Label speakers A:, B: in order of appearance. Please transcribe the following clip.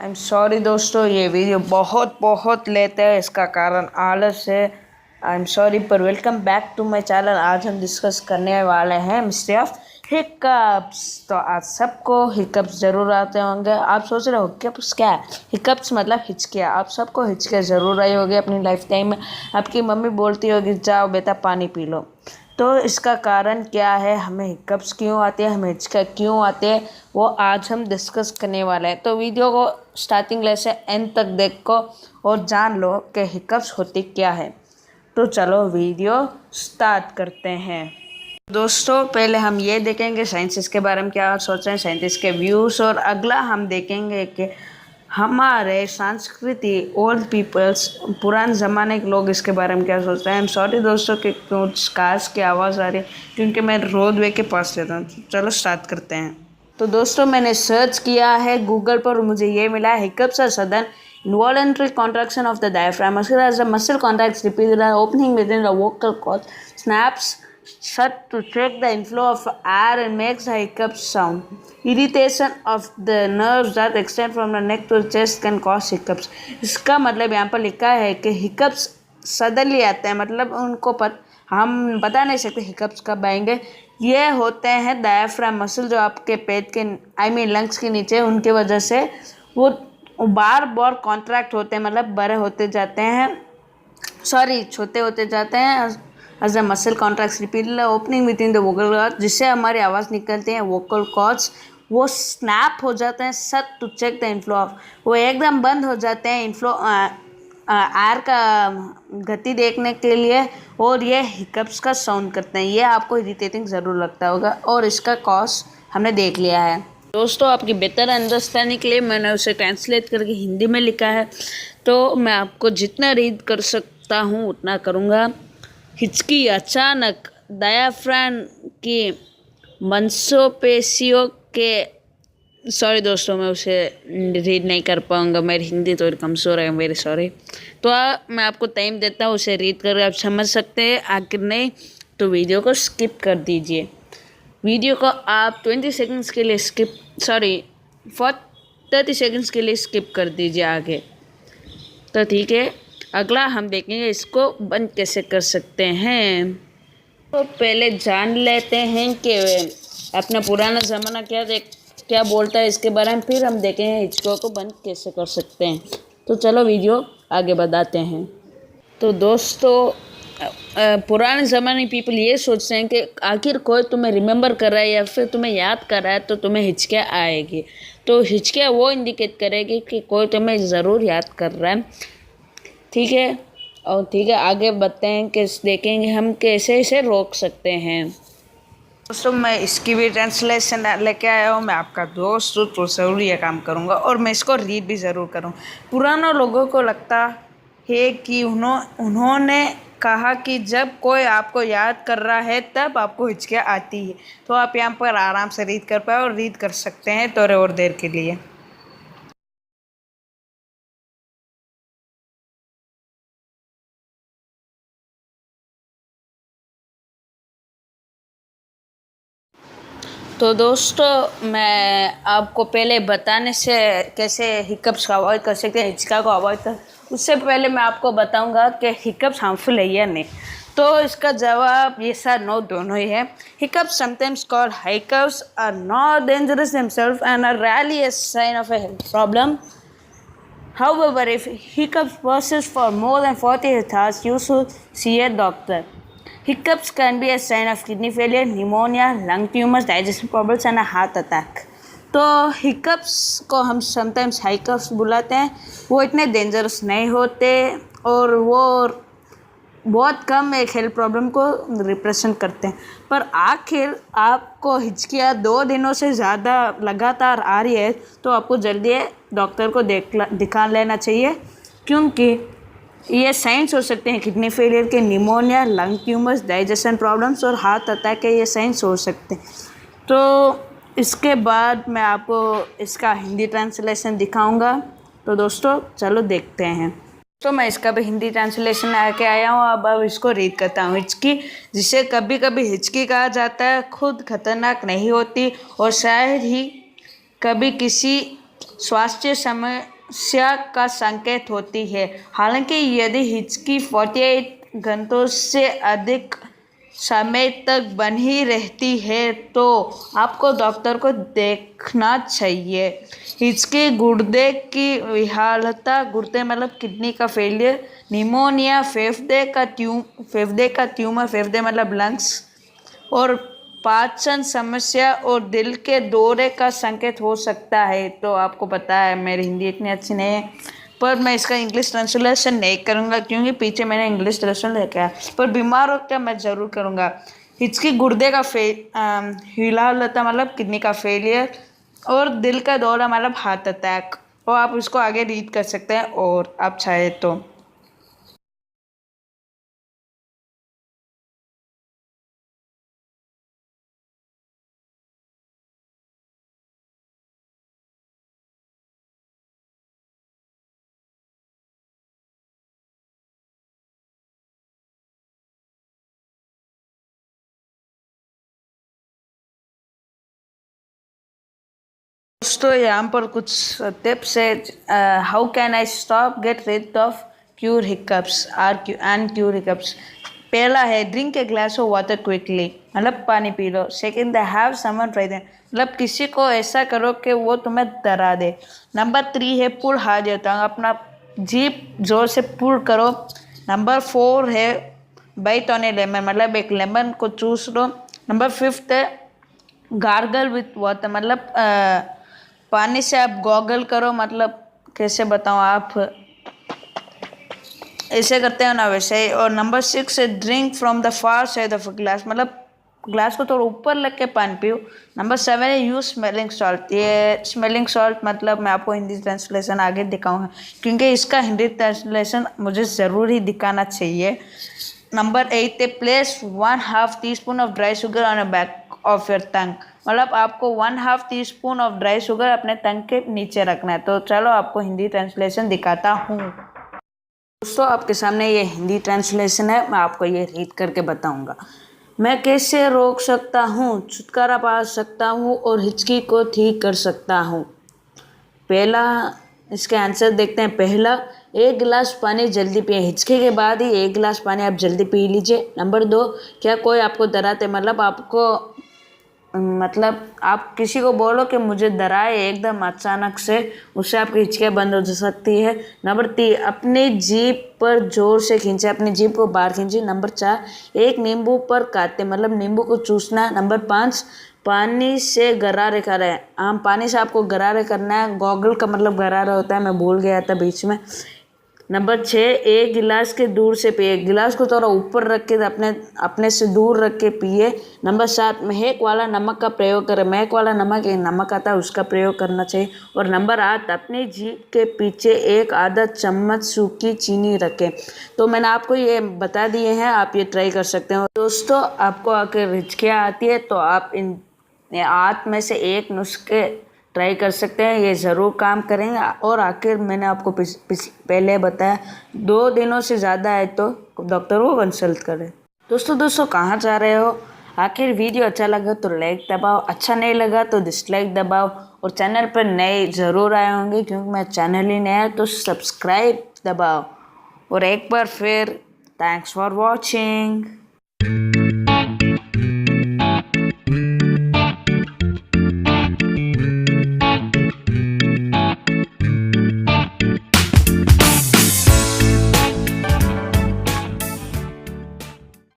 A: I am sorry दोस्तों, ये video बहुत लेट है। इसका कारण आलस है। आई एम सॉरी, पर welcome back to my channel. आज हम डिस्कस करने वाले हैं मिस्ट्री ऑफ हिकअप्स। तो आज सबको हिकअप्स ज़रूर आते होंगे। आप सोच रहे हो हिकअप्स क्या है? हिकअप्स मतलब हिचकियाँ। आप सबको हिचकियाँ ज़रूर आई होगी अपनी लाइफ टाइम में। आपकी मम्मी बोलती होगी जाओ बेटा पानी पी लो। तो इसका कारण क्या है, हमें हिकअप्स क्यों आते हैं, हमें हिचकियाँ क्यों आते हैं, वो आज हम डिस्कस करने वाले हैं। तो वीडियो को स्टार्टिंग से एंड तक देखो और जान लो कि हिकअप्स होती क्या है। तो चलो वीडियो स्टार्ट करते हैं। दोस्तों पहले हम ये देखेंगे साइंटिस्ट के बारे में क्या सोच रहे हैं, साइंटिस्ट के व्यूज़, और अगला हम देखेंगे कि हमारे संस्कृति ओल्ड पीपल्स पुराने ज़माने के लोग इसके बारे में क्या सोचते हैं। आई एम सॉरी दोस्तों कि कुछ कार्स की आवाज़ आ रही है क्योंकि मैं रोडवे के पास रहता हूँ। चलो स्टार्ट करते हैं। तो दोस्तों मैंने सर्च किया है गूगल पर, मुझे ये मिला है hiccups are sudden involuntary contraction of the diaphragm as the muscle contracts repeatedly, the opening within the vocal cord snaps shut to check the inflow of air and makes the hiccup sound. Irritation of the nerves that extend from the neck to the chest can cause hiccups. इसका मतलब यहाँ पर लिखा है कि hiccups suddenly आते हैं, मतलब उनको हम बता नहीं सकते हिकअप्स कब आएंगे। ये होते हैं डायफ्राम मसल जो आपके पेट के लंग्स के नीचे, उनके वजह से वो बार बार कॉन्ट्रैक्ट होते हैं, मतलब बड़े होते जाते हैं, छोटे होते जाते हैं। As a muscle contracts repeatedly opening within the vocal cords, जिससे हमारी आवाज़ निकलती है वोकल कॉर्ड्स, वो स्नैप हो जाते हैं shut to check the inflow of, वो एकदम बंद हो जाते हैं इनफ्लो एयर का गति देखने के लिए, और ये हिकअप्स का साउंड करते हैं। ये आपको इरिटेटिंग ज़रूर लगता होगा और इसका कॉज हमने देख लिया है। दोस्तों आपकी बेहतर अंडरस्टैंडिंग के लिए मैंने उसे ट्रांसलेट करके हिंदी में लिखा है, तो मैं आपको जितना रीड कर सकता हूँ उतना करूँगा। हिचकी अचानक डायाफ्राम की मांसपेशियों के, सॉरी दोस्तों मैं उसे रीड नहीं कर पाऊँगा, मेरी हिंदी थोड़ी कमज़ोर है, मेरी सॉरी। तो मैं आपको टाइम देता हूँ, उसे रीड कर आप समझ सकते हैं। आखिर नहीं तो वीडियो को स्किप कर दीजिए। वीडियो को आप 20 सेकंड्स के लिए फॉर 30 सेकंड्स के लिए स्किप कर दीजिए आगे। तो ठीक है, अगला हम देखेंगे इसको बंद कैसे कर सकते हैं। तो पहले जान लेते हैं कि अपना पुराना ज़माना क्या बोलता है इसके बारे में, फिर हम देखेंगे हिचकियों को बंद कैसे कर सकते हैं। तो चलो वीडियो आगे बढ़ाते हैं। तो दोस्तों पुराने ज़माने पीपल ये सोचते हैं कि आखिर कोई तुम्हें रिमेंबर कर रहा है या फिर तुम्हें याद कर रहा है तो तुम्हें हिचकियाँ आएगी। तो हिचकियाँ वो इंडिकेट करेगी कि कोई तुम्हें ज़रूर याद कर रहा है। ठीक है, और ठीक है आगे बढ़ते हैं कि देखेंगे हम कैसे इसे रोक सकते हैं। दोस्तों मैं इसकी भी ट्रांसलेशन लेके आया हूँ। मैं आपका दोस्त हूँ तो ज़रूर ये काम करूँगा और मैं इसको रीड भी ज़रूर करूँ। पुराने लोगों को लगता है कि उन्होंने कहा कि जब कोई आपको याद कर रहा है तब आपको हिचकियाँ आती है। तो आप यहाँ पर आराम से रीड कर पाए और रीड कर सकते हैं थोड़ी और देर के लिए। तो दोस्तों मैं आपको पहले बताने से कैसे हिकअप्स को अवॉइड कर सकते हैं, हिचका को अवॉइड कर, उससे पहले मैं आपको बताऊंगा कि हिकअप्स हार्मफुल है या नहीं। तो इसका जवाब ये सर नो दोनों ही है। Hiccups sometimes called hiccups are not dangerous themselves and are rarely a sign of a health problem. However, if hiccups persist for more than 48 hours, you should see a doctor. Hiccups can be a sign of kidney failure, pneumonia, lung tumors, digestion problems and a heart attack. तो hiccups को हम sometimes hiccups बुलाते हैं। वो इतने dangerous नहीं होते और वो बहुत कम एक हेल्थ प्रॉब्लम को रिप्रेजेंट करते हैं। पर आखिर आपको हिचकियाँ 2 दिनों से ज़्यादा लगातार आ रही है तो आपको जल्दी डॉक्टर को दिखा लेना चाहिए, क्योंकि ये साइंस हो सकते हैं किडनी फेलियर के, pneumonia, lung tumours, digestion problems और हार्ट अटैक के, ये साइंस हो सकते हैं। तो इसके बाद मैं आपको इसका हिंदी ट्रांसलेशन दिखाऊंगा। तो दोस्तों चलो देखते हैं। तो मैं इसका भी हिंदी ट्रांसलेशन आके आया हूँ। अब इसको रीड करता हूँ। हिचकी, जिसे कभी कभी हिचकी कहा जाता है, खुद खतरनाक नहीं होती और शायद ही कभी किसी स्वास्थ्य समस्या का संकेत होती है। हालांकि यदि हिचकी 48 घंटों से अधिक समय तक बनी रहती है तो आपको डॉक्टर को देखना चाहिए। हिचकी, गुर्दे की विफलता, गुर्दे मतलब किडनी का फेलियर, निमोनिया, फेफड़े का ट्यूमर, फेफड़े मतलब लंग्स, और पाचन समस्या और दिल के दौरे का संकेत हो सकता है। तो आपको पता है मेरी हिंदी इतनी अच्छी नहीं है, पर मैं इसका इंग्लिश ट्रांसलेशन नहीं करूँगा क्योंकि पीछे मैंने इंग्लिश ट्रांसलेशन लिखा है, पर बीमार हो क्या मैं ज़रूर करूँगा। हिचकी, गुर्दे का हिलालता मतलब किडनी का फेलियर, और दिल का दौरा मतलब हार्ट अटैक। और आप इसको आगे रीड कर सकते हैं और आप चाहे तो। दोस्तों यहाँ पर कुछ टिप्स है। How can I stop get rid of cure hiccups and cure hiccups. पहला है drink a glass of water quickly, मतलब पानी पी लो। सेकेंड है हैव समवन ट्राई देम, मतलब किसी को ऐसा करो कि वो तुम्हें डरा दे। नंबर 3 है पुल हार्ड योर टंग, अपना जीभ जोर से पुल करो। नंबर 4 है बाइट ऑन ए लेमन, मतलब एक लेमन को चूस लो। नंबर 5 है गार्गल विथ वाटर, मतलब पानी से आप गॉगल करो, मतलब कैसे बताऊँ, आप ऐसे करते हो ना वैसे ही। और नंबर 6 है drink from the far side of glass, मतलब ग्लास को थोड़ा ऊपर लग के पानी पियो। नंबर 7 है यूज स्मेलिंग सॉल्ट। ये स्मेलिंग सॉल्ट मतलब मैं आपको हिंदी ट्रांसलेशन आगे दिखाऊंगा क्योंकि इसका हिंदी ट्रांसलेशन मुझे ज़रूर ही दिखाना चाहिए। नंबर 8 है place 1/2 teaspoon of dry sugar on a back of your tongue, मतलब आपको 1/2 टीस्पून ऑफ ड्राई शुगर अपने टंग के नीचे रखना है। तो चलो आपको हिंदी ट्रांसलेशन दिखाता हूँ। दोस्तों आपके सामने ये हिंदी ट्रांसलेशन है, मैं आपको ये रीड करके बताऊंगा। मैं कैसे रोक सकता हूँ, छुटकारा पा सकता हूँ और हिचकी को ठीक कर सकता हूँ। पहला, इसके आंसर देखते हैं। पहला, 1 गिलास पानी जल्दी पिए, हिचके के बाद ही 1 गिलास पानी आप जल्दी पी लीजिए। नंबर 2, क्या कोई आपको डराते, मतलब आप किसी को बोलो कि मुझे डराए एकदम अचानक से, उससे आपकी हिचकियाँ बंद हो सकती है। नंबर 3, अपनी जीभ पर जोर से खींचे, अपनी जीभ को बाहर खींचे। नंबर 4, एक नींबू पर काटे, मतलब नींबू को चूसना। नंबर 5, पानी से गरारे करें, पानी से आपको गरारे करना है। गॉगल का मतलब गरारा होता है, मैं भूल गया था बीच में। नंबर 6, 1 गिलास के दूर से पिए, गिलास को थोड़ा ऊपर रख के अपने से दूर रख के पिए। नंबर 7, महक वाला नमक का प्रयोग करें, महक वाला नमक, एक नमक आता है उसका प्रयोग करना चाहिए। और नंबर 8, अपनी जीभ के पीछे 1 आधा चम्मच सूखी चीनी रखें। तो मैंने आपको ये बता दिए हैं, आप ये ट्राई कर सकते हो। दोस्तों आपको अगर हिचकियाँ आती है तो आप इन 8 में से एक नुस्खे ट्राई कर सकते हैं, ये ज़रूर काम करेंगे। और आखिर मैंने आपको पहले बताया 2 दिनों से ज़्यादा है तो डॉक्टर को कंसल्ट करें। दोस्तों कहाँ जा रहे हो? आखिर वीडियो अच्छा लगा तो लाइक दबाओ, अच्छा नहीं लगा तो डिसलाइक दबाओ। और चैनल पर नए ज़रूर आए होंगे क्योंकि मैं चैनल ही नया है तो सब्सक्राइब दबाओ। और एक बार फिर थैंक्स फॉर वॉचिंग।